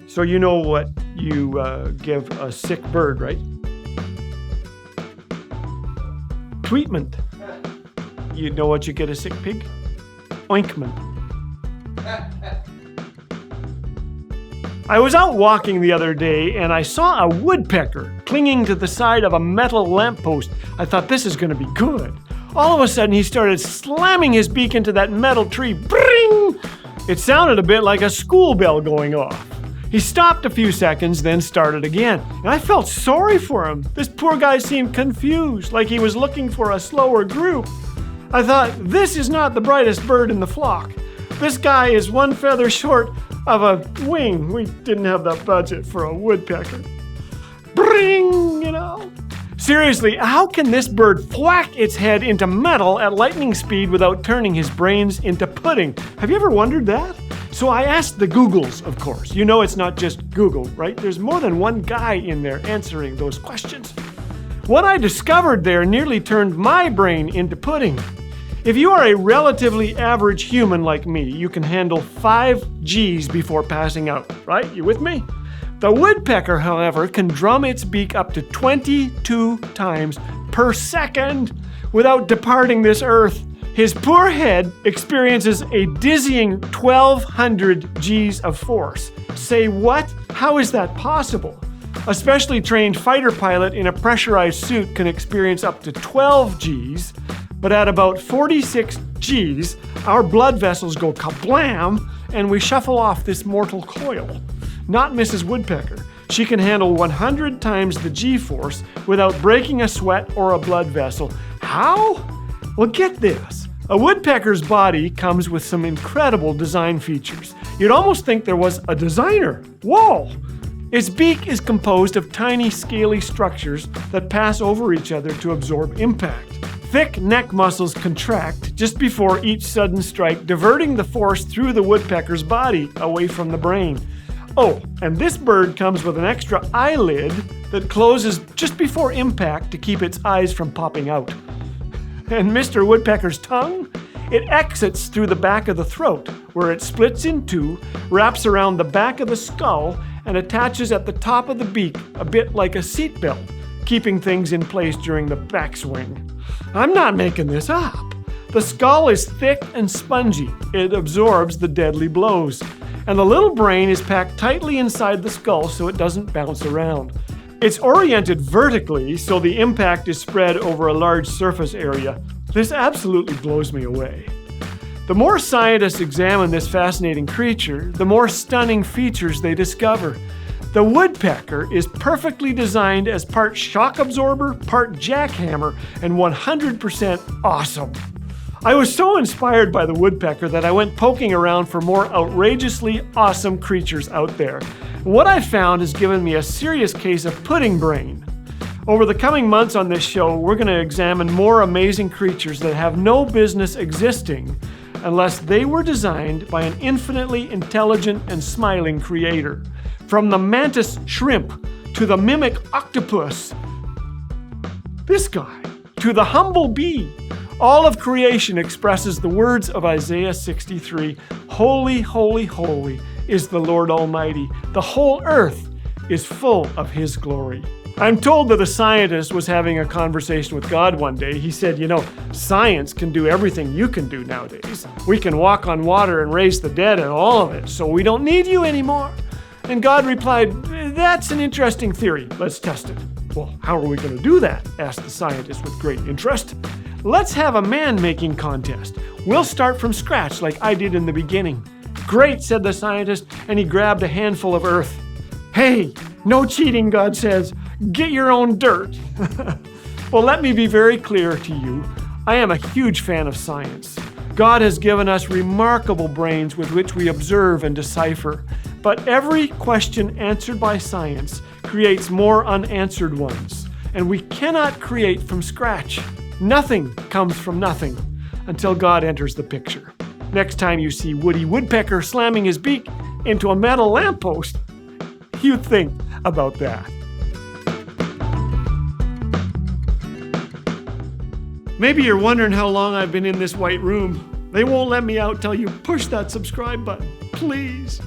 So you know what you give a sick bird, right? Treatment. You know what you get a sick pig? Ointment. I was out walking the other day and I saw a woodpecker clinging to the side of a metal lamppost. I thought, this is going to be good. All of a sudden he started slamming his beak into that metal tree. Bring! It sounded a bit like a school bell going off. He stopped a few seconds, then started again. And I felt sorry for him. This poor guy seemed confused, like he was looking for a slower group. I thought, this is not the brightest bird in the flock. This guy is one feather short of a wing. We didn't have the budget for a woodpecker. Bring, you know. Seriously, how can this bird thwack its head into metal at lightning speed without turning his brains into pudding? Have you ever wondered that? So I asked the Googles, of course. You know it's not just Google, right? There's more than one guy in there answering those questions. What I discovered there nearly turned my brain into pudding. If you are a relatively average human like me, you can handle 5 Gs before passing out, right? You with me? The woodpecker, however, can drum its beak up to 22 times per second without departing this earth. His poor head experiences a dizzying 1,200 Gs of force. Say what? How is that possible? A specially trained fighter pilot in a pressurized suit can experience up to 12 Gs, but at about 46 Gs, our blood vessels go kablam and we shuffle off this mortal coil. Not Mrs. Woodpecker. She can handle 100 times the G-force without breaking a sweat or a blood vessel. How? Well, get this. A woodpecker's body comes with some incredible design features. You'd almost think there was a designer. Whoa! Its beak is composed of tiny, scaly structures that pass over each other to absorb impact. Thick neck muscles contract just before each sudden strike, diverting the force through the woodpecker's body away from the brain. Oh, and this bird comes with an extra eyelid that closes just before impact to keep its eyes from popping out. And Mr. Woodpecker's tongue? It exits through the back of the throat, where it splits in two, wraps around the back of the skull, and attaches at the top of the beak, a bit like a seatbelt, keeping things in place during the backswing. I'm not making this up. The skull is thick and spongy. It absorbs the deadly blows. And the little brain is packed tightly inside the skull so it doesn't bounce around. It's oriented vertically so the impact is spread over a large surface area. This absolutely blows me away. The more scientists examine this fascinating creature, the more stunning features they discover. The woodpecker is perfectly designed as part shock absorber, part jackhammer, and 100% awesome. I was so inspired by the woodpecker that I went poking around for more outrageously awesome creatures out there. What I found has given me a serious case of pudding brain. Over the coming months on this show, we're going to examine more amazing creatures that have no business existing unless they were designed by an infinitely intelligent and smiling creator. From the mantis shrimp to the mimic octopus, this guy, to the humble bee, all of creation expresses the words of Isaiah 63, "Holy, holy, holy is the Lord Almighty. The whole earth is full of His glory." I'm told that a scientist was having a conversation with God one day. He said, you know, science can do everything you can do nowadays. We can walk on water and raise the dead and all of it, so we don't need you anymore. And God replied, that's an interesting theory. Let's test it. Well, how are we going to do that? Asked the scientist with great interest. Let's have a man-making contest. We'll start from scratch like I did in the beginning. Great, said the scientist, and he grabbed a handful of earth. Hey, no cheating, God says. Get your own dirt. Well, let me be very clear to you. I am a huge fan of science. God has given us remarkable brains with which we observe and decipher. But every question answered by science creates more unanswered ones. And we cannot create from scratch. Nothing comes from nothing until God enters the picture. Next time you see Woody Woodpecker slamming his beak into a metal lamppost, you think about that. Maybe you're wondering how long I've been in this white room. They won't let me out till you push that subscribe button. Please.